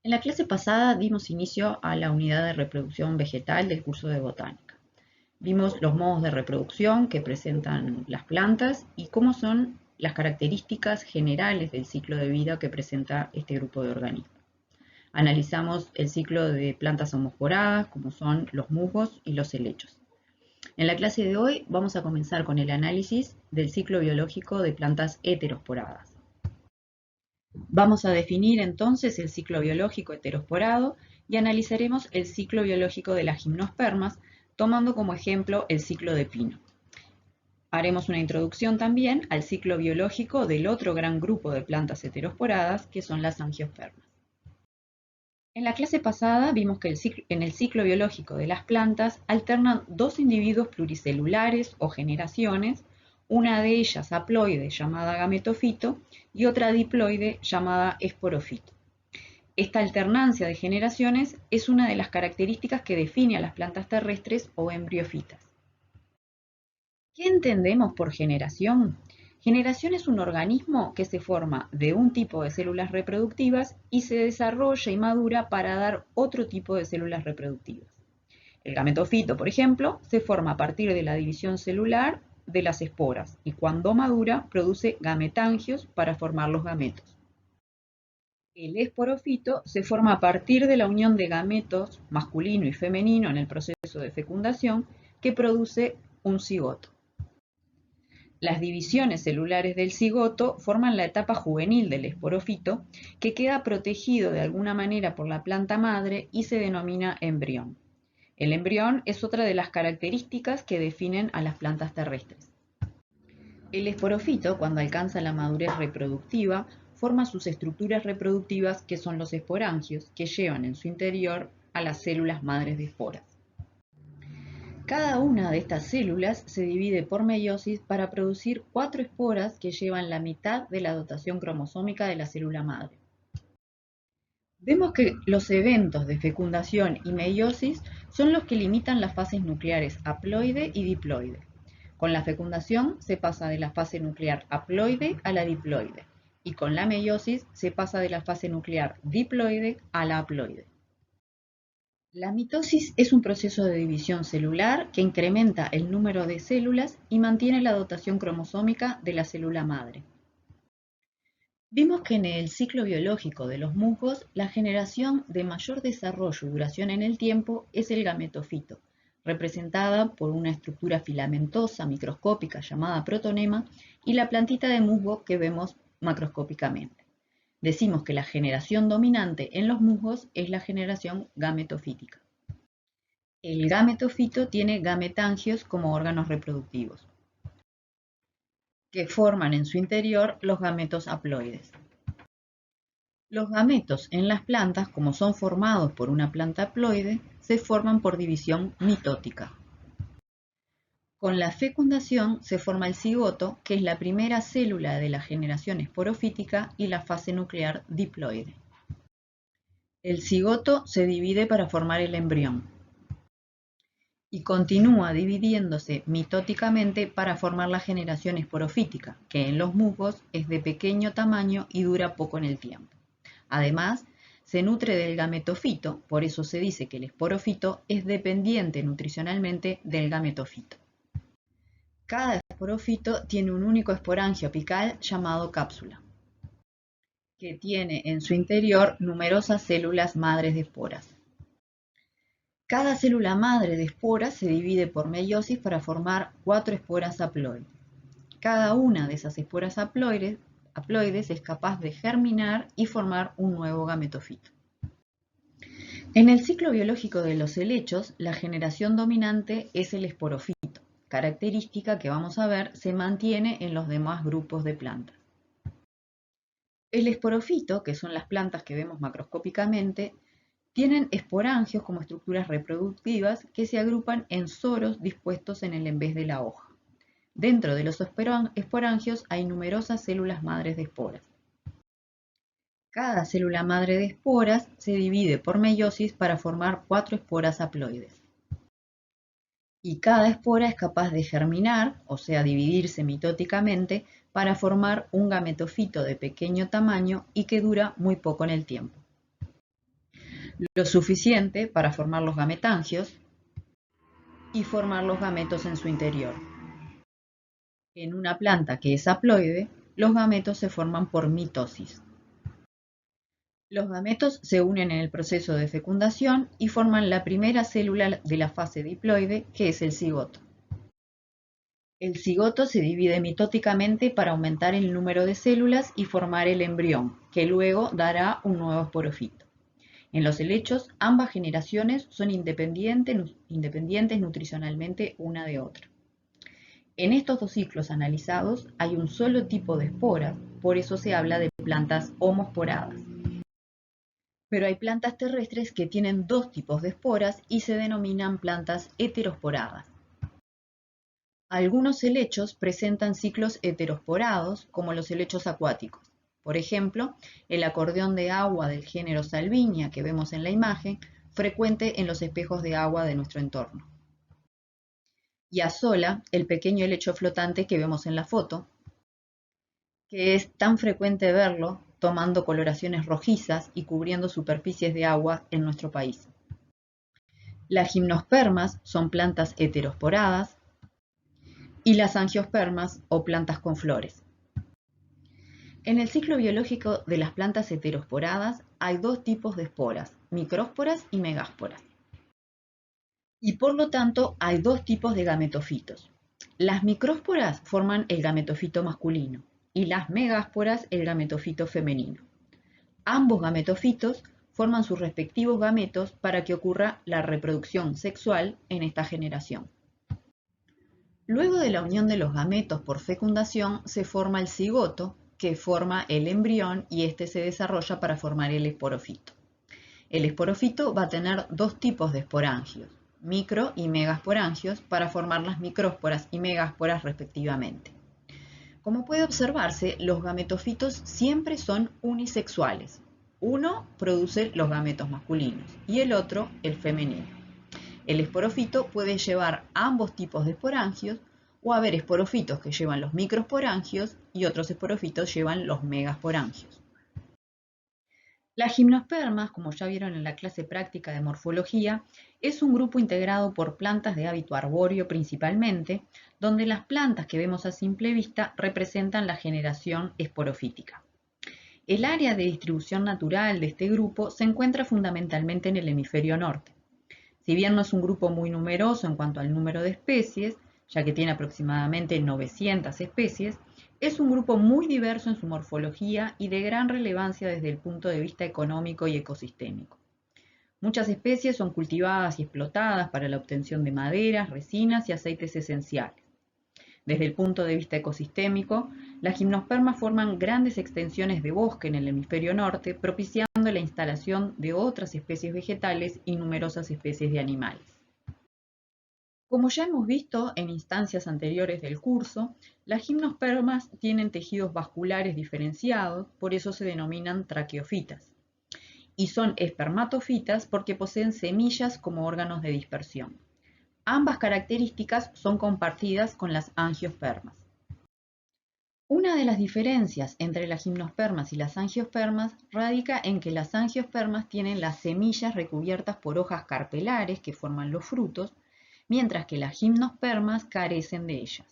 En la clase pasada dimos inicio a la unidad de reproducción vegetal del curso de botánica. Vimos los modos de reproducción que presentan las plantas y cómo son las características generales del ciclo de vida que presenta este grupo de organismos. Analizamos el ciclo de plantas homosporadas, como son los musgos y los helechos. En la clase de hoy vamos a comenzar con el análisis del ciclo biológico de plantas heterosporadas. Vamos a definir entonces el ciclo biológico heterosporado y analizaremos el ciclo biológico de las gimnospermas, tomando como ejemplo el ciclo de pino. Haremos una introducción también al ciclo biológico del otro gran grupo de plantas heterosporadas, que son las angiospermas. En la clase pasada vimos que en el ciclo biológico de las plantas alternan dos individuos pluricelulares o generaciones, una de ellas haploide llamada gametofito y otra diploide llamada esporofito. Esta alternancia de generaciones es una de las características que define a las plantas terrestres o embriófitas. ¿Qué entendemos por generación? Generación es un organismo que se forma de un tipo de células reproductivas y se desarrolla y madura para dar otro tipo de células reproductivas. El gametofito, por ejemplo, se forma a partir de la división celular de las esporas y cuando madura produce gametangios para formar los gametos. El esporofito se forma a partir de la unión de gametos masculino y femenino en el proceso de fecundación que produce un cigoto. Las divisiones celulares del cigoto forman la etapa juvenil del esporofito, que queda protegido de alguna manera por la planta madre y se denomina embrión. El embrión es otra de las características que definen a las plantas terrestres. El esporofito, cuando alcanza la madurez reproductiva, forma sus estructuras reproductivas, que son los esporangios, que llevan en su interior a las células madres de esporas. Cada una de estas células se divide por meiosis para producir 4 esporas que llevan la mitad de la dotación cromosómica de la célula madre. Vemos que los eventos de fecundación y meiosis son los que limitan las fases nucleares haploide y diploide. Con la fecundación se pasa de la fase nuclear haploide a la diploide y con la meiosis se pasa de la fase nuclear diploide a la haploide. La mitosis es un proceso de división celular que incrementa el número de células y mantiene la dotación cromosómica de la célula madre. Vimos que en el ciclo biológico de los musgos, la generación de mayor desarrollo y duración en el tiempo es el gametofito, representada por una estructura filamentosa microscópica llamada protonema y la plantita de musgo que vemos macroscópicamente. Decimos que la generación dominante en los musgos es la generación gametofítica. El gametofito tiene gametangios como órganos reproductivos, que forman en su interior los gametos haploides. Los gametos en las plantas, como son formados por una planta haploide, se forman por división mitótica. Con la fecundación se forma el cigoto, que es la primera célula de la generación esporofítica y la fase nuclear diploide. El cigoto se divide para formar el embrión y continúa dividiéndose mitóticamente para formar la generación esporofítica, que en los musgos es de pequeño tamaño y dura poco en el tiempo. Además, se nutre del gametofito, por eso se dice que el esporofito es dependiente nutricionalmente del gametofito. Cada esporofito tiene un único esporangio apical llamado cápsula, que tiene en su interior numerosas células madres de esporas. Cada célula madre de esporas se divide por meiosis para formar 4 esporas haploides. Cada una de esas esporas haploides es capaz de germinar y formar un nuevo gametofito. En el ciclo biológico de los helechos, la generación dominante es el esporofito, característica que vamos a ver se mantiene en los demás grupos de plantas. El esporofito, que son las plantas que vemos macroscópicamente, tienen esporangios como estructuras reproductivas que se agrupan en soros dispuestos en el envés de la hoja. Dentro de los esporangios hay numerosas células madres de esporas. Cada célula madre de esporas se divide por meiosis para formar 4 esporas haploides. Y cada espora es capaz de germinar, o sea, dividirse mitóticamente, para formar un gametofito de pequeño tamaño y que dura muy poco en el tiempo. lo suficiente para formar los gametangios y formar los gametos en su interior. En una planta que es haploide, los gametos se forman por mitosis. Los gametos se unen en el proceso de fecundación y forman la primera célula de la fase diploide, que es el cigoto. El cigoto se divide mitóticamente para aumentar el número de células y formar el embrión, que luego dará un nuevo esporofito. En los helechos, ambas generaciones son independientes nutricionalmente una de otra. En estos dos ciclos analizados hay un solo tipo de esporas, por eso se habla de plantas homosporadas. Pero hay plantas terrestres que tienen dos tipos de esporas y se denominan plantas heterosporadas. Algunos helechos presentan ciclos heterosporados, como los helechos acuáticos. Por ejemplo, el acordeón de agua del género Salvinia que vemos en la imagen, frecuente en los espejos de agua de nuestro entorno. Y Azolla, el pequeño helecho flotante que vemos en la foto, que es tan frecuente verlo tomando coloraciones rojizas y cubriendo superficies de agua en nuestro país. Las gimnospermas son plantas heterosporadas y las angiospermas o plantas con flores. En el ciclo biológico de las plantas heterosporadas hay dos tipos de esporas, micrósporas y megásporas. Y por lo tanto hay dos tipos de gametofitos. Las micrósporas forman el gametofito masculino y las megásporas el gametofito femenino. Ambos gametofitos forman sus respectivos gametos para que ocurra la reproducción sexual en esta generación. Luego de la unión de los gametos por fecundación se forma el cigoto, que forma el embrión y este se desarrolla para formar el esporofito. El esporofito va a tener dos tipos de esporangios, micro y megasporangios, para formar las micrósporas y megásporas respectivamente. Como puede observarse, los gametofitos siempre son unisexuales. Uno produce los gametos masculinos y el otro el femenino. El esporofito puede llevar ambos tipos de esporangios o haber esporofitos que llevan los microesporangios y otros esporofitos llevan los megasporangios. Las gimnospermas, como ya vieron en la clase práctica de morfología, es un grupo integrado por plantas de hábito arbóreo principalmente, donde las plantas que vemos a simple vista representan la generación esporofítica. El área de distribución natural de este grupo se encuentra fundamentalmente en el hemisferio norte. Si bien no es un grupo muy numeroso en cuanto al número de especies, ya que tiene aproximadamente 900 especies, es un grupo muy diverso en su morfología y de gran relevancia desde el punto de vista económico y ecosistémico. Muchas especies son cultivadas y explotadas para la obtención de maderas, resinas y aceites esenciales. Desde el punto de vista ecosistémico, las gimnospermas forman grandes extensiones de bosque en el hemisferio norte, propiciando la instalación de otras especies vegetales y numerosas especies de animales. Como ya hemos visto en instancias anteriores del curso, las gimnospermas tienen tejidos vasculares diferenciados, por eso se denominan traqueofitas, y son espermatofitas porque poseen semillas como órganos de dispersión. Ambas características son compartidas con las angiospermas. Una de las diferencias entre las gimnospermas y las angiospermas radica en que las angiospermas tienen las semillas recubiertas por hojas carpelares que forman los frutos, mientras que las gimnospermas carecen de ellas.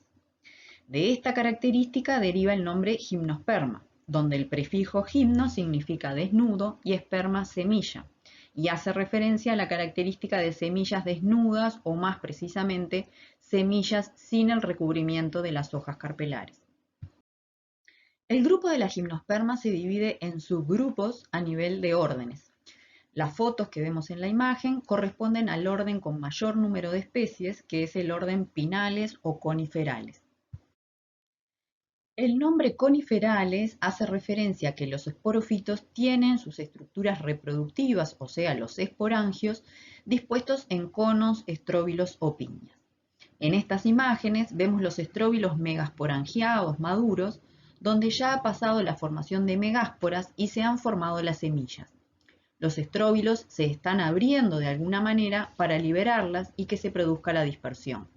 De esta característica deriva el nombre gimnosperma, donde el prefijo gimno significa desnudo y esperma semilla, y hace referencia a la característica de semillas desnudas o más precisamente semillas sin el recubrimiento de las hojas carpelares. El grupo de las gimnospermas se divide en subgrupos a nivel de órdenes. Las fotos que vemos en la imagen corresponden al orden con mayor número de especies, que es el orden Pinales o Coniferales. El nombre Coniferales hace referencia a que los esporofitos tienen sus estructuras reproductivas, o sea, los esporangios, dispuestos en conos, estróbilos o piñas. En estas imágenes vemos los estróbilos megasporangiados maduros, donde ya ha pasado la formación de megásporas y se han formado las semillas. Los estróbilos se están abriendo de alguna manera para liberarlas y que se produzca la dispersión.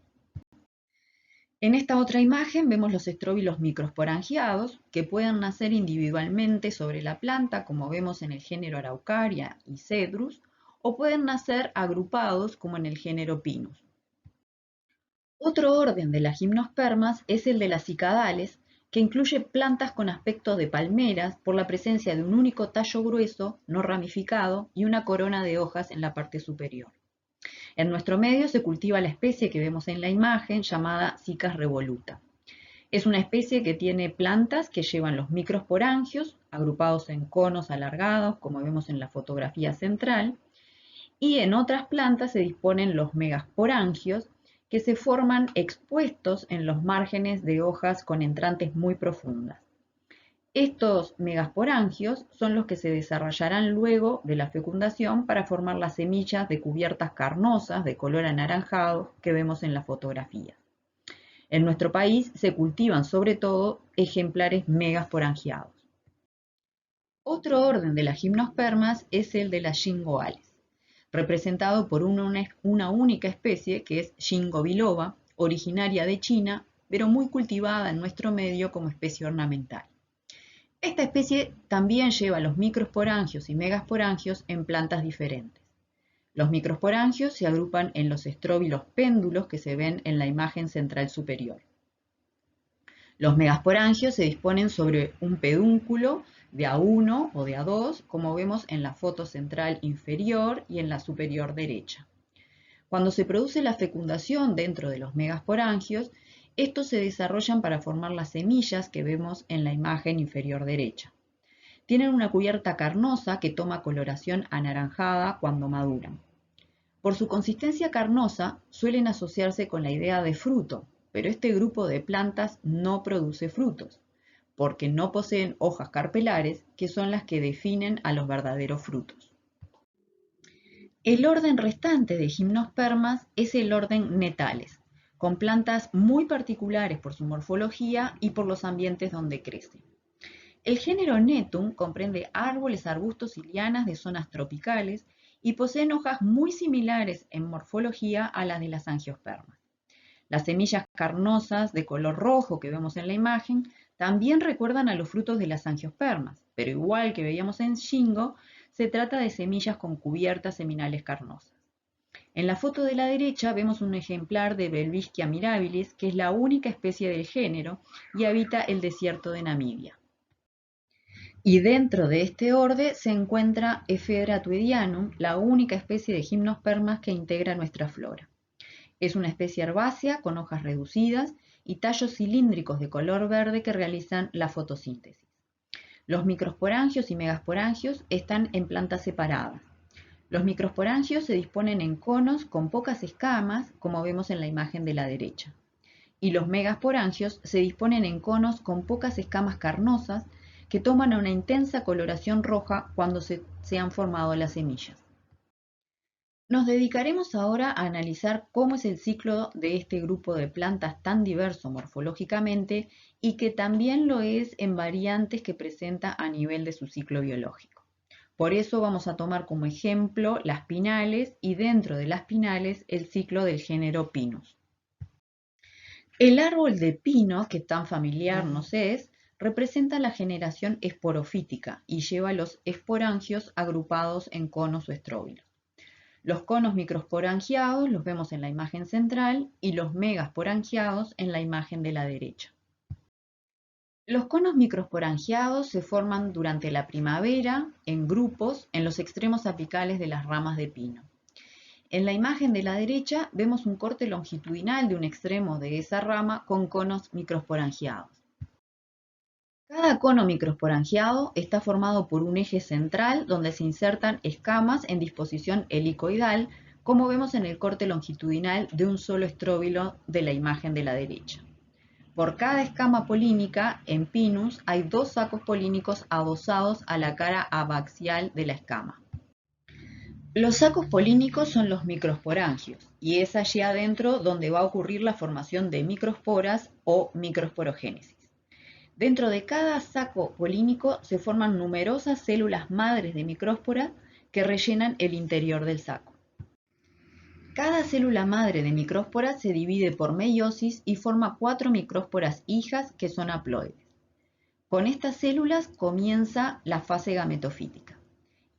En esta otra imagen vemos los estróbilos microsporangiados que pueden nacer individualmente sobre la planta, como vemos en el género Araucaria y Cedrus, o pueden nacer agrupados como en el género Pinus. Otro orden de las gimnospermas es el de las cicadales, que incluye plantas con aspecto de palmeras por la presencia de un único tallo grueso, no ramificado, y una corona de hojas en la parte superior. En nuestro medio se cultiva la especie que vemos en la imagen llamada Cicas revoluta. Es una especie que tiene plantas que llevan los microsporangios, agrupados en conos alargados, como vemos en la fotografía central, y en otras plantas se disponen los megasporangios, que se forman expuestos en los márgenes de hojas con entrantes muy profundas. Estos megasporangios son los que se desarrollarán luego de la fecundación para formar las semillas de cubiertas carnosas de color anaranjado que vemos en la fotografía. En nuestro país se cultivan sobre todo ejemplares megasporangiados. Otro orden de las gimnospermas es el de las Ginkgoales, representado por una única especie que es Ginkgo biloba, originaria de China, pero muy cultivada en nuestro medio como especie ornamental. Esta especie también lleva los microsporangios y megasporangios en plantas diferentes. Los microsporangios se agrupan en los estróbilos péndulos que se ven en la imagen central superior. Los megasporangios se disponen sobre un pedúnculo de A1 o de A2, como vemos en la foto central inferior y en la superior derecha. Cuando se produce la fecundación dentro de los megasporangios, estos se desarrollan para formar las semillas que vemos en la imagen inferior derecha. Tienen una cubierta carnosa que toma coloración anaranjada cuando maduran. Por su consistencia carnosa, suelen asociarse con la idea de fruto, pero este grupo de plantas no produce frutos, porque no poseen hojas carpelares, que son las que definen a los verdaderos frutos. El orden restante de gimnospermas es el orden Netales, con plantas muy particulares por su morfología y por los ambientes donde crecen. El género Netum comprende árboles, arbustos y lianas de zonas tropicales y poseen hojas muy similares en morfología a las de las angiospermas. Las semillas carnosas de color rojo que vemos en la imagen también recuerdan a los frutos de las angiospermas, pero igual que veíamos en Ginkgo, se trata de semillas con cubiertas seminales carnosas. En la foto de la derecha vemos un ejemplar de Belvisquia mirabilis, que es la única especie del género y habita el desierto de Namibia. Y dentro de este orden se encuentra Ephedra tuedianum, la única especie de gimnospermas que integra nuestra flora. Es una especie herbácea con hojas reducidas y tallos cilíndricos de color verde que realizan la fotosíntesis. Los microsporangios y megasporangios están en plantas separadas. Los microsporangios se disponen en conos con pocas escamas, como vemos en la imagen de la derecha. Y los megasporangios se disponen en conos con pocas escamas carnosas que toman una intensa coloración roja cuando se han formado las semillas. Nos dedicaremos ahora a analizar cómo es el ciclo de este grupo de plantas tan diverso morfológicamente y que también lo es en variantes que presenta a nivel de su ciclo biológico. Por eso vamos a tomar como ejemplo las pinales y dentro de las pinales el ciclo del género Pinus. El árbol de pino, que tan familiar nos es, representa la generación esporofítica y lleva los esporangios agrupados en conos o estróbilos. Los conos microsporangiados los vemos en la imagen central y los megasporangiados en la imagen de la derecha. Los conos microsporangiados se forman durante la primavera en grupos en los extremos apicales de las ramas de pino. En la imagen de la derecha vemos un corte longitudinal de un extremo de esa rama con conos microsporangiados. Cada cono microsporangiado está formado por un eje central donde se insertan escamas en disposición helicoidal, como vemos en el corte longitudinal de un solo estróbilo de la imagen de la derecha. Por cada escama polínica, en Pinus hay dos sacos polínicos adosados a la cara abaxial de la escama. Los sacos polínicos son los microsporangios y es allí adentro donde va a ocurrir la formación de microsporas o microsporogénesis. Dentro de cada saco polínico se forman numerosas células madres de micróspora que rellenan el interior del saco. Cada célula madre de micróspora se divide por meiosis y forma 4 micrósporas hijas que son haploides. Con estas células comienza la fase gametofítica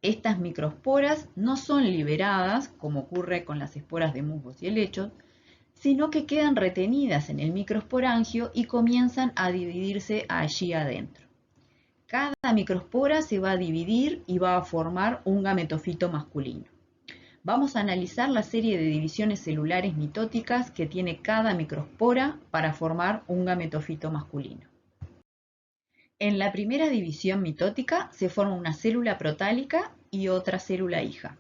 Estas microesporas no son liberadas, como ocurre con las esporas de musgos y helechos, sino que quedan retenidas en el microesporangio y comienzan a dividirse allí adentro. Cada microespora se va a dividir y va a formar un gametofito masculino. Vamos a analizar la serie de divisiones celulares mitóticas que tiene cada microespora para formar un gametofito masculino. En la primera división mitótica se forma una célula protálica y otra célula hija.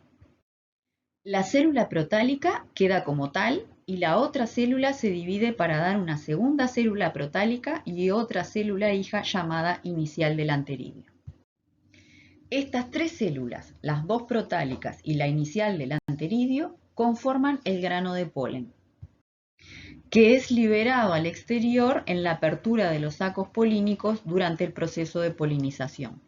La célula protálica queda como tal y la otra célula se divide para dar una segunda célula protálica y otra célula hija llamada inicial del anteridio. Estas tres células, las dos protálicas y la inicial del anteridio, conforman el grano de polen, que es liberado al exterior en la apertura de los sacos polínicos durante el proceso de polinización.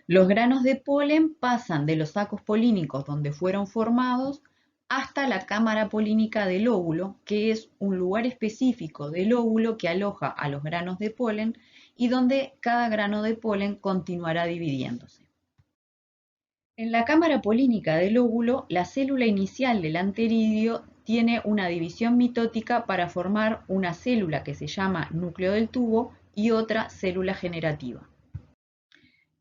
Los granos de polen pasan de los sacos polínicos donde fueron formados hasta la cámara polínica del óvulo, que es un lugar específico del óvulo que aloja a los granos de polen y donde cada grano de polen continuará dividiéndose. En la cámara polínica del óvulo, la célula inicial del anteridio tiene una división mitótica para formar una célula que se llama núcleo del tubo y otra célula generativa.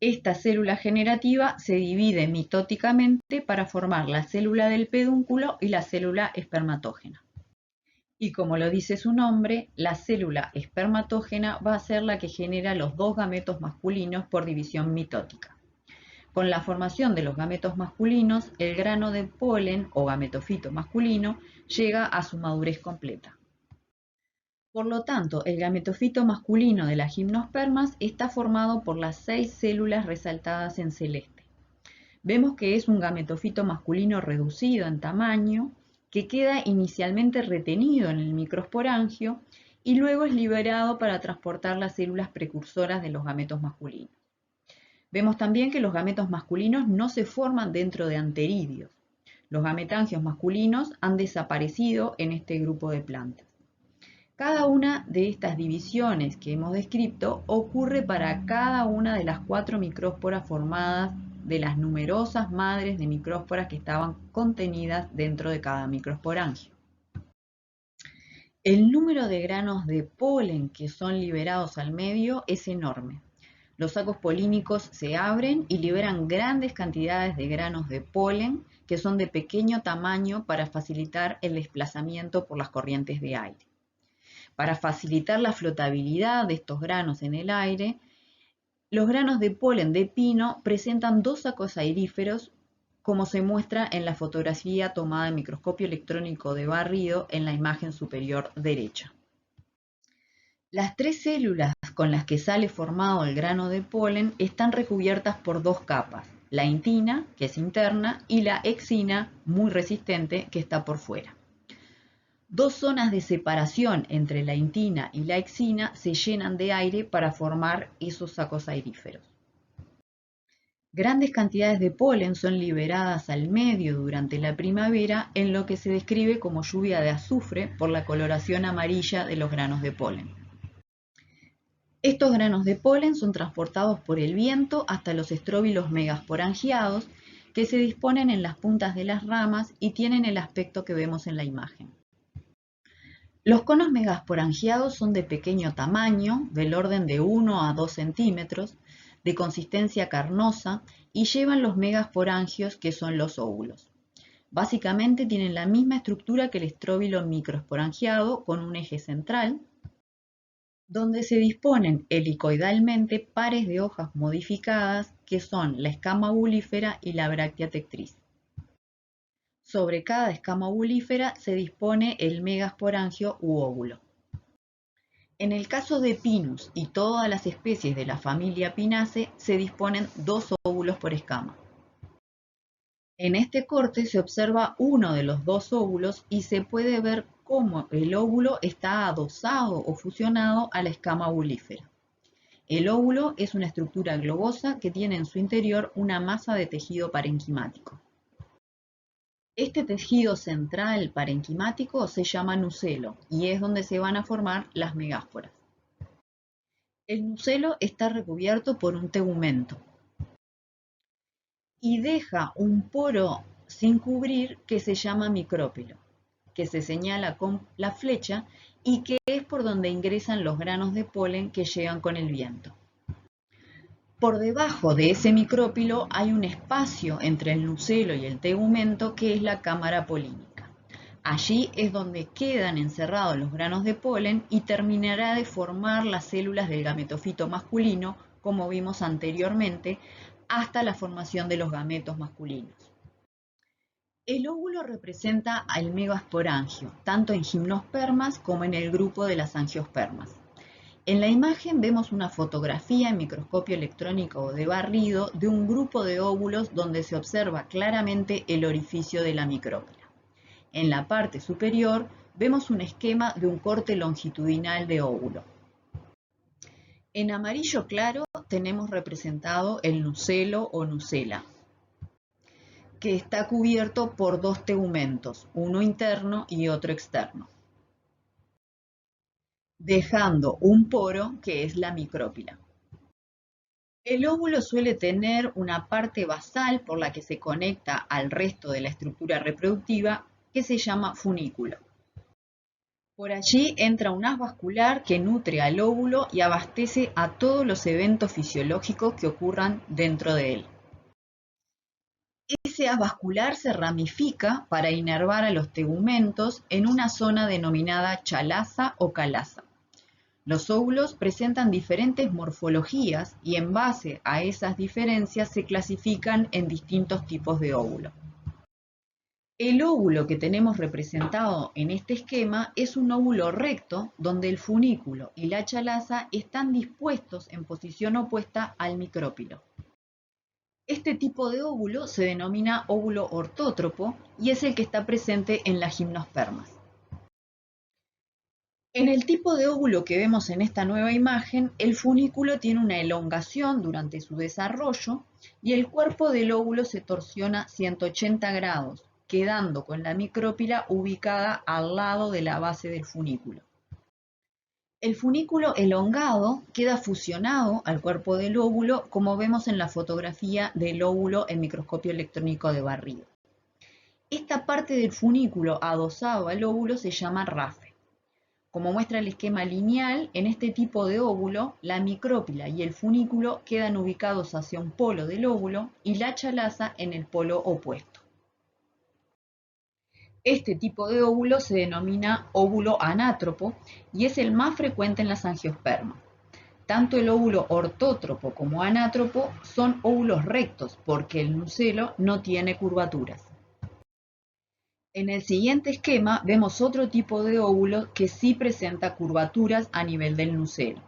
Esta célula generativa se divide mitóticamente para formar la célula del pedúnculo y la célula espermatógena. Y como lo dice su nombre, la célula espermatógena va a ser la que genera los dos gametos masculinos por división mitótica. Con la formación de los gametos masculinos, el grano de polen o gametofito masculino llega a su madurez completa. Por lo tanto, el gametofito masculino de las gimnospermas está formado por las 6 células resaltadas en celeste. Vemos que es un gametofito masculino reducido en tamaño, que queda inicialmente retenido en el microesporangio y luego es liberado para transportar las células precursoras de los gametos masculinos. Vemos también que los gametos masculinos no se forman dentro de anteridios. Los gametangios masculinos han desaparecido en este grupo de plantas. Cada una de estas divisiones que hemos descrito ocurre para cada una de las 4 micrósporas formadas de las numerosas madres de micrósporas que estaban contenidas dentro de cada microesporangio. El número de granos de polen que son liberados al medio es enorme. Los sacos polínicos se abren y liberan grandes cantidades de granos de polen que son de pequeño tamaño para facilitar el desplazamiento por las corrientes de aire. Para facilitar la flotabilidad de estos granos en el aire, los granos de polen de pino presentan dos sacos airíferos, como se muestra en la fotografía tomada en microscopio electrónico de barrido en la imagen superior derecha. Las 3 células con las que sale formado el grano de polen están recubiertas por 2 capas, la intina, que es interna, y la exina, muy resistente, que está por fuera. 2 zonas de separación entre la intina y la exina se llenan de aire para formar esos sacos airíferos. Grandes cantidades de polen son liberadas al medio durante la primavera en lo que se describe como lluvia de azufre por la coloración amarilla de los granos de polen. Estos granos de polen son transportados por el viento hasta los estróbilos megasporangiados que se disponen en las puntas de las ramas y tienen el aspecto que vemos en la imagen. Los conos megasporangiados son de pequeño tamaño, del orden de 1 a 2 centímetros, de consistencia carnosa y llevan los megasporangios que son los óvulos. Básicamente tienen la misma estructura que el estróbilo microesporangiado con un eje central, donde se disponen helicoidalmente pares de hojas modificadas que son la escama bulífera y la bráctea tectriz. Sobre cada escama bulífera se dispone el megasporangio u óvulo. En el caso de Pinus y todas las especies de la familia Pinaceae se disponen 2 óvulos por escama. En este corte se observa uno de los 2 óvulos y se puede ver cómo el óvulo está adosado o fusionado a la escama bulífera. El óvulo es una estructura globosa que tiene en su interior una masa de tejido parenquimático. Este tejido central parenquimático se llama nucelo y es donde se van a formar las megásporas. El nucelo está recubierto por un tegumento. y deja un poro sin cubrir que se llama micrópilo, que se señala con la flecha y que es por donde ingresan los granos de polen que llegan con el viento. Por debajo de ese micrópilo hay un espacio entre el nucelo y el tegumento que es la cámara polínica. Allí es donde quedan encerrados los granos de polen y terminará de formar las células del gametofito masculino, como vimos anteriormente, hasta la formación de los gametos masculinos. El óvulo representa al megasporangio, tanto en gimnospermas como en el grupo de las angiospermas. En la imagen vemos una fotografía en microscopio electrónico de barrido de un grupo de óvulos donde se observa claramente el orificio de la micrópila. En la parte superior vemos un esquema de un corte longitudinal de óvulo. En amarillo claro tenemos representado el nucelo o nucela, que está cubierto por dos tegumentos, uno interno y otro externo, dejando un poro que es la micrópila. El óvulo suele tener una parte basal por la que se conecta al resto de la estructura reproductiva que se llama funículo. Por allí entra un haz vascular que nutre al óvulo y abastece a todos los eventos fisiológicos que ocurran dentro de él. Ese haz vascular se ramifica para inervar a los tegumentos en una zona denominada chalaza o calaza. Los óvulos presentan diferentes morfologías y en base a esas diferencias se clasifican en distintos tipos de óvulo. El óvulo que tenemos representado en este esquema es un óvulo recto donde el funículo y la chalaza están dispuestos en posición opuesta al micrópilo. Este tipo de óvulo se denomina óvulo ortótropo y es el que está presente en las gimnospermas. En el tipo de óvulo que vemos en esta nueva imagen, el funículo tiene una elongación durante su desarrollo y el cuerpo del óvulo se torsiona 180 grados, quedando con la micrópila ubicada al lado de la base del funículo. El funículo elongado queda fusionado al cuerpo del óvulo, como vemos en la fotografía del óvulo en microscopio electrónico de barrido. Esta parte del funículo adosado al óvulo se llama rafe. Como muestra el esquema lineal, en este tipo de óvulo, la micrópila y el funículo quedan ubicados hacia un polo del óvulo y la chalaza en el polo opuesto. Este tipo de óvulo se denomina óvulo anátropo y es el más frecuente en las angiospermas. Tanto el óvulo ortótropo como anátropo son óvulos rectos porque el nucelo no tiene curvaturas. En el siguiente esquema vemos otro tipo de óvulo que sí presenta curvaturas a nivel del nucelo.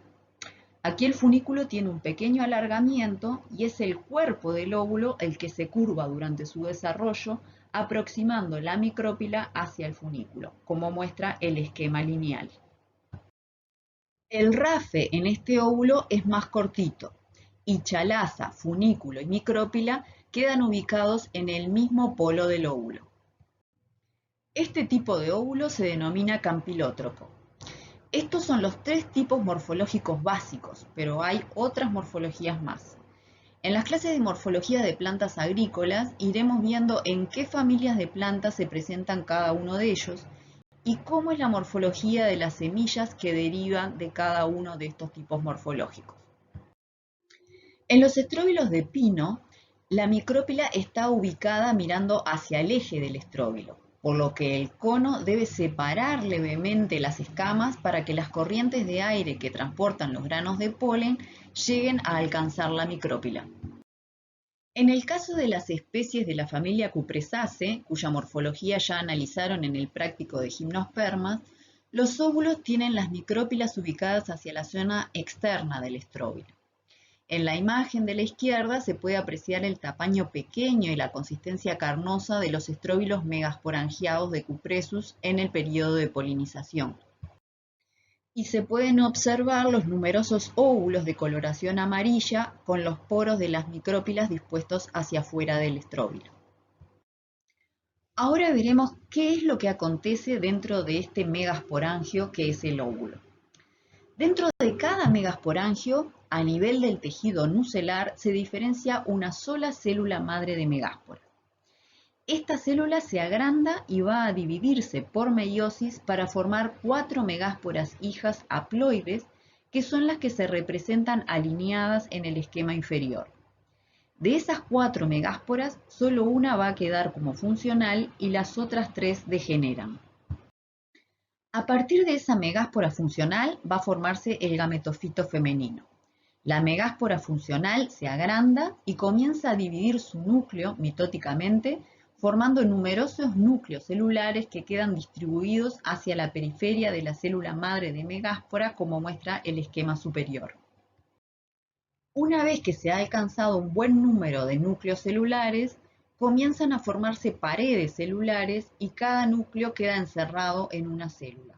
Aquí el funículo tiene un pequeño alargamiento y es el cuerpo del óvulo el que se curva durante su desarrollo, aproximando la micrópila hacia el funículo, como muestra el esquema lineal. El rafe en este óvulo es más cortito y chalaza, funículo y micrópila quedan ubicados en el mismo polo del óvulo. Este tipo de óvulo se denomina campilótropo. Estos son los tres tipos morfológicos básicos, pero hay otras morfologías más. En las clases de morfología de plantas agrícolas iremos viendo en qué familias de plantas se presentan cada uno de ellos y cómo es la morfología de las semillas que derivan de cada uno de estos tipos morfológicos. En los estróbilos de pino, la micrópila está ubicada mirando hacia el eje del estróbilo, por lo que el cono debe separar levemente las escamas para que las corrientes de aire que transportan los granos de polen lleguen a alcanzar la micrópila. En el caso de las especies de la familia Cupressaceae, cuya morfología ya analizaron en el práctico de gimnospermas, los óvulos tienen las micrópilas ubicadas hacia la zona externa del estróbilo. En la imagen de la izquierda se puede apreciar el tamaño pequeño y la consistencia carnosa de los estróbilos megasporangiados de Cupressus en el periodo de polinización. Y se pueden observar los numerosos óvulos de coloración amarilla con los poros de las micrópilas dispuestos hacia afuera del estróbilo. Ahora veremos qué es lo que acontece dentro de este megasporangio que es el óvulo. Dentro de cada megasporangio a nivel del tejido nucelar se diferencia una sola célula madre de megáspora. Esta célula se agranda y va a dividirse por meiosis para formar 4 megásporas hijas haploides, que son las que se representan alineadas en el esquema inferior. De esas 4 megásporas, solo una va a quedar como funcional y las otras 3 degeneran. A partir de esa megáspora funcional va a formarse el gametofito femenino. La megáspora funcional se agranda y comienza a dividir su núcleo mitóticamente, formando numerosos núcleos celulares que quedan distribuidos hacia la periferia de la célula madre de megáspora, como muestra el esquema superior. Una vez que se ha alcanzado un buen número de núcleos celulares, comienzan a formarse paredes celulares y cada núcleo queda encerrado en una célula.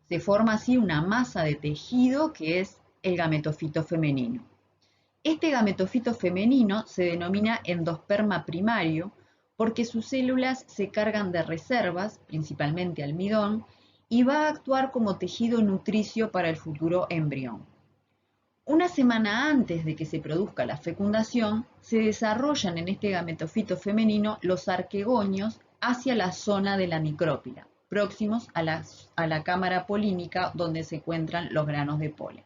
Se forma así una masa de tejido que es el gametofito femenino. Este gametofito femenino se denomina endosperma primario porque sus células se cargan de reservas, principalmente almidón, y va a actuar como tejido nutricio para el futuro embrión. Una semana antes de que se produzca la fecundación, se desarrollan en este gametofito femenino los arquegonios hacia la zona de la micrópila, próximos a la cámara polínica donde se encuentran los granos de polen.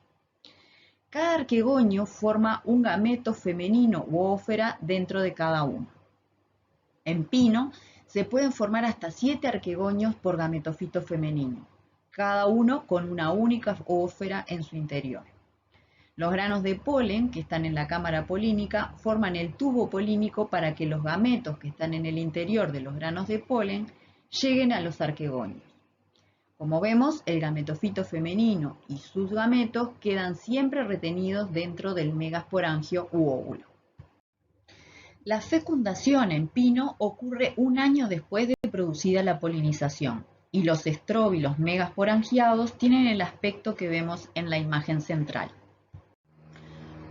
Cada arquegonio forma un gameto femenino u ófera dentro de cada uno. En pino se pueden formar hasta 7 arquegonios por gametofito femenino, cada uno con una única ófera en su interior. Los granos de polen que están en la cámara polínica forman el tubo polínico para que los gametos que están en el interior de los granos de polen lleguen a los arquegonios. Como vemos, el gametofito femenino y sus gametos quedan siempre retenidos dentro del megasporangio u óvulo. La fecundación en pino ocurre un año después de producida la polinización y los estróbilos megasporangiados tienen el aspecto que vemos en la imagen central.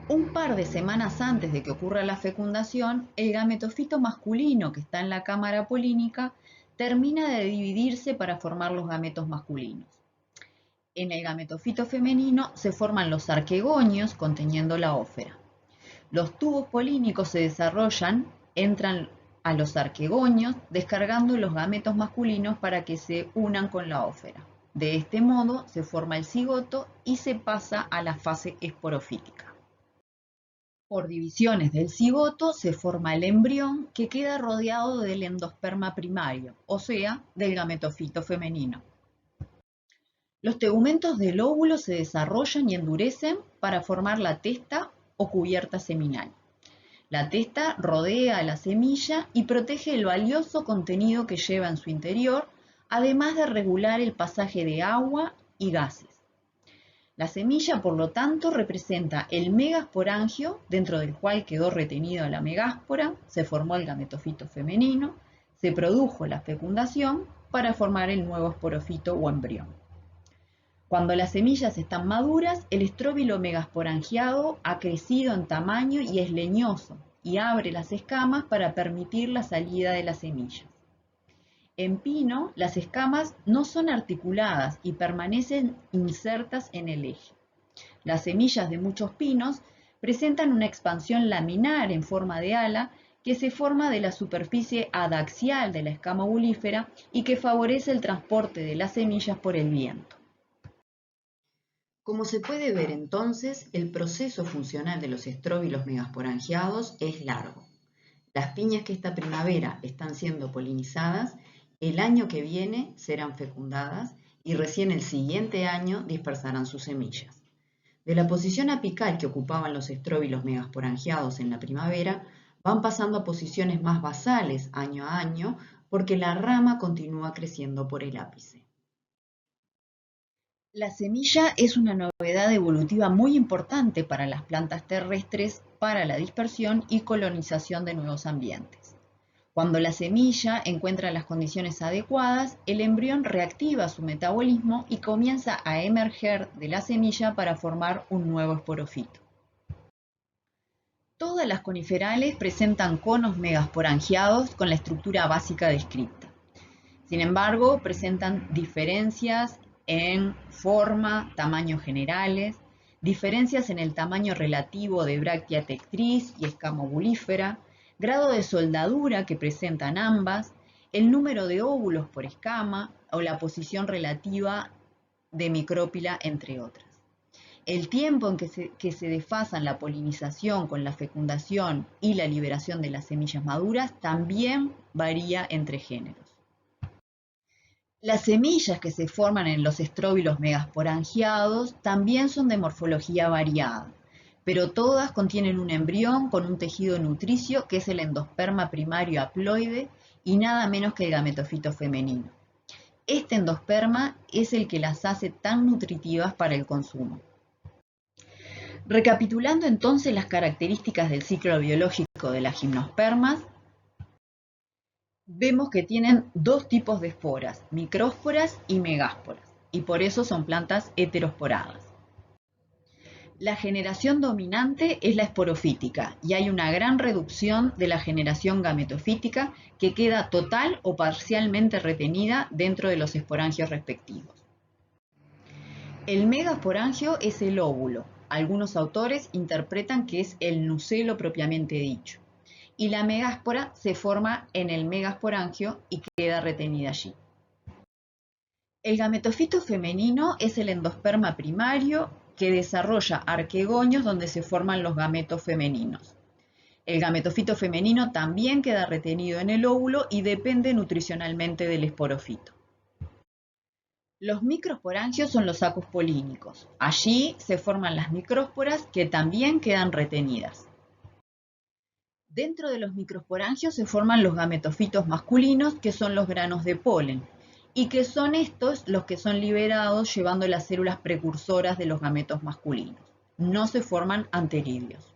Un par de semanas antes de que ocurra la fecundación, el gametofito masculino que está en la cámara polínica termina de dividirse para formar los gametos masculinos. En el gametofito femenino se forman los arquegonios conteniendo la ófera. Los tubos polínicos se desarrollan, entran a los arquegonios, descargando los gametos masculinos para que se unan con la ófera. De este modo se forma el cigoto y se pasa a la fase esporofítica. Por divisiones del cigoto se forma el embrión que queda rodeado del endosperma primario, o sea, del gametofito femenino. Los tegumentos del óvulo se desarrollan y endurecen para formar la testa o cubierta seminal. La testa rodea a la semilla y protege el valioso contenido que lleva en su interior, además de regular el pasaje de agua y gases. La semilla, por lo tanto, representa el megasporangio, dentro del cual quedó retenida la megáspora, se formó el gametofito femenino, se produjo la fecundación para formar el nuevo esporofito o embrión. Cuando las semillas están maduras, el estróbilo megasporangiado ha crecido en tamaño y es leñoso, y abre las escamas para permitir la salida de las semillas. En pino, las escamas no son articuladas y permanecen insertas en el eje. Las semillas de muchos pinos presentan una expansión laminar en forma de ala que se forma de la superficie adaxial de la escama ovulífera y que favorece el transporte de las semillas por el viento. Como se puede ver entonces, el proceso funcional de los estróbilos megasporangiados es largo. Las piñas que esta primavera están siendo polinizadas, el año que viene serán fecundadas y recién el siguiente año dispersarán sus semillas. De la posición apical que ocupaban los estróbilos megasporangiados en la primavera, van pasando a posiciones más basales año a año porque la rama continúa creciendo por el ápice. La semilla es una novedad evolutiva muy importante para las plantas terrestres para la dispersión y colonización de nuevos ambientes. Cuando la semilla encuentra las condiciones adecuadas, el embrión reactiva su metabolismo y comienza a emerger de la semilla para formar un nuevo esporofito. Todas las coniferales presentan conos megasporangiados con la estructura básica descrita. Sin embargo, presentan diferencias en forma, tamaños generales, diferencias en el tamaño relativo de bráctea tectriz y escama ovulífera, grado de soldadura que presentan ambas, el número de óvulos por escama o la posición relativa de micrópila, entre otras. El tiempo en que se desfasan la polinización con la fecundación y la liberación de las semillas maduras también varía entre géneros. Las semillas que se forman en los estróbilos megasporangiados también son de morfología variada, pero todas contienen un embrión con un tejido nutricio que es el endosperma primario haploide y nada menos que el gametofito femenino. Este endosperma es el que las hace tan nutritivas para el consumo. Recapitulando entonces las características del ciclo biológico de las gimnospermas, vemos que tienen dos tipos de esporas, micrósporas y megásporas, y por eso son plantas heterosporadas. La generación dominante es la esporofítica y hay una gran reducción de la generación gametofítica que queda total o parcialmente retenida dentro de los esporangios respectivos. El megasporangio es el óvulo. Algunos autores interpretan que es el nucelo propiamente dicho. Y la megáspora se forma en el megasporangio y queda retenida allí. El gametofito femenino es el endosperma primario que desarrolla arquegonios donde se forman los gametos femeninos. El gametofito femenino también queda retenido en el óvulo y depende nutricionalmente del esporofito. Los microsporangios son los sacos polínicos. Allí se forman las micrósporas que también quedan retenidas. Dentro de los microsporangios se forman los gametofitos masculinos, que son los granos de polen, y que son estos los que son liberados llevando las células precursoras de los gametos masculinos. No se forman anteridios.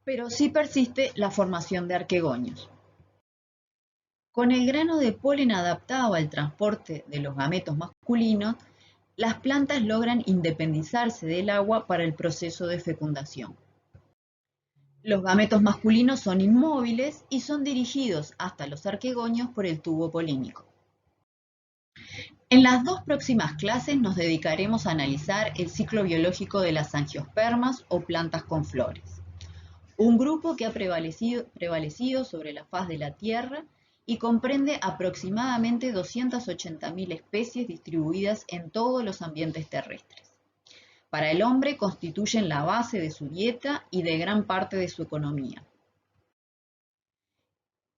Pero sí persiste la formación de arquegonios. Con el grano de polen adaptado al transporte de los gametos masculinos, las plantas logran independizarse del agua para el proceso de fecundación. Los gametos masculinos son inmóviles y son dirigidos hasta los arquegonios por el tubo polínico. En las dos próximas clases nos dedicaremos a analizar el ciclo biológico de las angiospermas o plantas con flores, un grupo que ha prevalecido sobre la faz de la Tierra y comprende aproximadamente 280.000 especies distribuidas en todos los ambientes terrestres. Para el hombre constituyen la base de su dieta y de gran parte de su economía.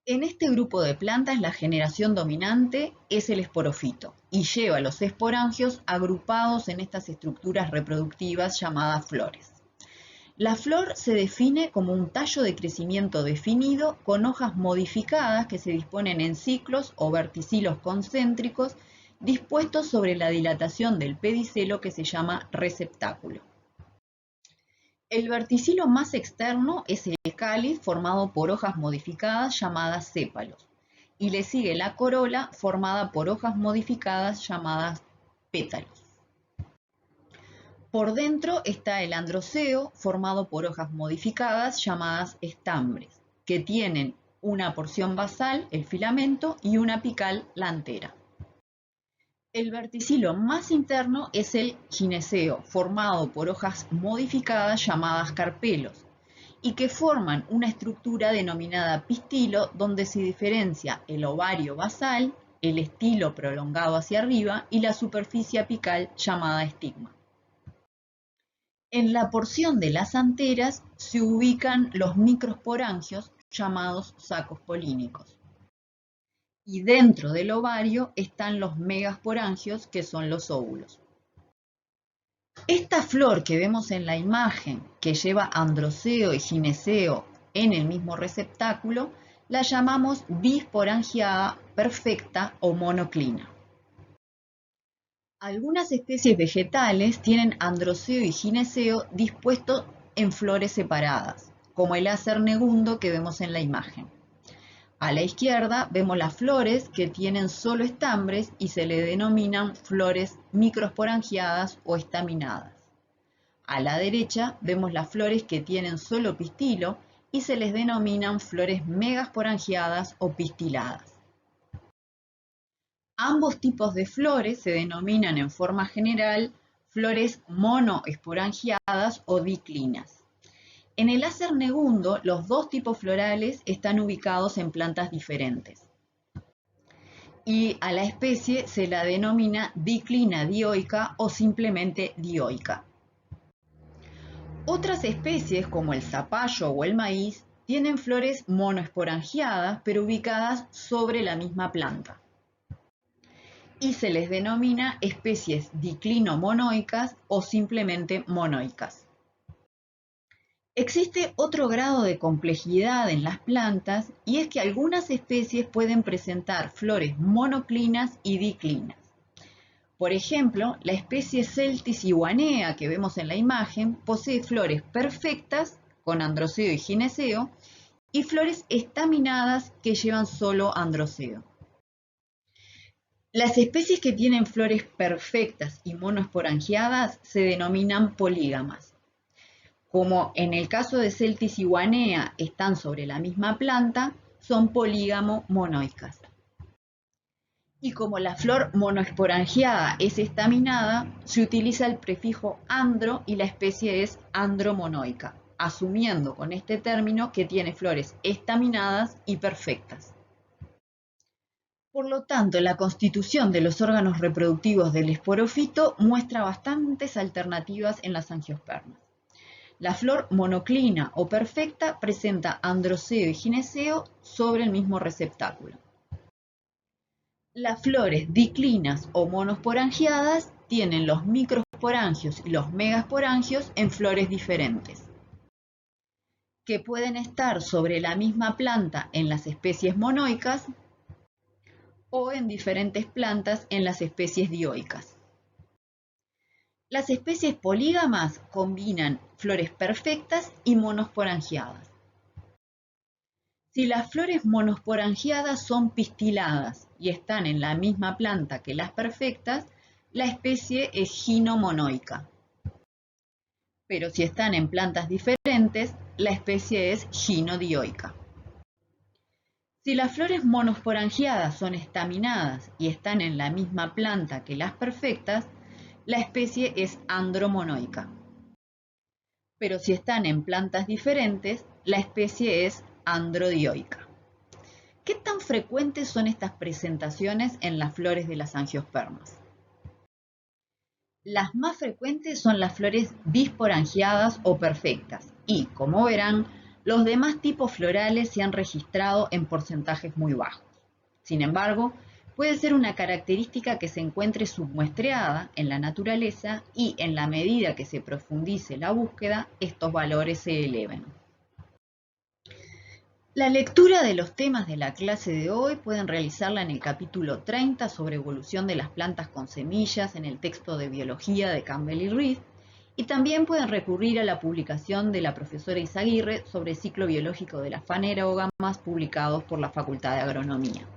En este grupo de plantas la generación dominante es el esporofito y lleva los esporangios agrupados en estas estructuras reproductivas llamadas flores. La flor se define como un tallo de crecimiento definido con hojas modificadas que se disponen en ciclos o verticilos concéntricos dispuestos sobre la dilatación del pedicelo que se llama receptáculo. El verticilo más externo es el cáliz formado por hojas modificadas llamadas sépalos y le sigue la corola formada por hojas modificadas llamadas pétalos. Por dentro está el androceo formado por hojas modificadas llamadas estambres que tienen una porción basal, el filamento, y una apical, la antera. El verticilo más interno es el gineceo, formado por hojas modificadas llamadas carpelos, y que forman una estructura denominada pistilo, donde se diferencia el ovario basal, el estilo prolongado hacia arriba y la superficie apical llamada estigma. En la porción de las anteras se ubican los microsporangios llamados sacos polínicos. Y dentro del ovario están los megasporangios, que son los óvulos. Esta flor que vemos en la imagen, que lleva androceo y gineceo en el mismo receptáculo, la llamamos bisporangiada perfecta o monoclina. Algunas especies vegetales tienen androceo y gineceo dispuestos en flores separadas, como el acer negundo que vemos en la imagen. A la izquierda vemos las flores que tienen solo estambres y se le denominan flores microsporangiadas o estaminadas. A la derecha vemos las flores que tienen solo pistilo y se les denominan flores megasporangiadas o pistiladas. Ambos tipos de flores se denominan en forma general flores monoesporangiadas o diclinas. En el Acer negundo, los dos tipos florales están ubicados en plantas diferentes. Y a la especie se la denomina diclina dioica o simplemente dioica. Otras especies, como el zapallo o el maíz, tienen flores monoesporangiadas, pero ubicadas sobre la misma planta. Y se les denomina especies diclino-monoicas o simplemente monoicas. Existe otro grado de complejidad en las plantas y es que algunas especies pueden presentar flores monoclinas y diclinas. Por ejemplo, la especie Celtis iguanea que vemos en la imagen posee flores perfectas con androceo y gineceo y flores estaminadas que llevan solo androceo. Las especies que tienen flores perfectas y monoesporangiadas se denominan polígamas. Como en el caso de Celtis iguanea están sobre la misma planta, son polígamo-monoicas. Y como la flor monoesporangiada es estaminada, se utiliza el prefijo andro y la especie es andromonoica, asumiendo con este término que tiene flores estaminadas y perfectas. Por lo tanto, la constitución de los órganos reproductivos del esporofito muestra bastantes alternativas en las angiospermas. La flor monoclina o perfecta presenta androceo y gineceo sobre el mismo receptáculo. Las flores diclinas o monosporangiadas tienen los microsporangios y los megasporangios en flores diferentes, que pueden estar sobre la misma planta en las especies monoicas o en diferentes plantas en las especies dioicas. Las especies polígamas combinan flores perfectas y monosporangiadas. Si las flores monosporangiadas son pistiladas y están en la misma planta que las perfectas, la especie es ginomonoica. Pero si están en plantas diferentes, la especie es ginodioica. Si las flores monosporangiadas son estaminadas y están en la misma planta que las perfectas, la especie es andromonoica. Pero si están en plantas diferentes, la especie es androdioica. ¿Qué tan frecuentes son estas presentaciones en las flores de las angiospermas? Las más frecuentes son las flores bisporangiadas o perfectas y, como verán, los demás tipos florales se han registrado en porcentajes muy bajos. Sin embargo, puede ser una característica que se encuentre submuestreada en la naturaleza y, en la medida que se profundice la búsqueda, estos valores se eleven. La lectura de los temas de la clase de hoy pueden realizarla en el capítulo 30 sobre evolución de las plantas con semillas en el texto de biología de Campbell y Reed, y también pueden recurrir a la publicación de la profesora Izaguirre sobre ciclo biológico de las fanerógamas publicados por la Facultad de Agronomía.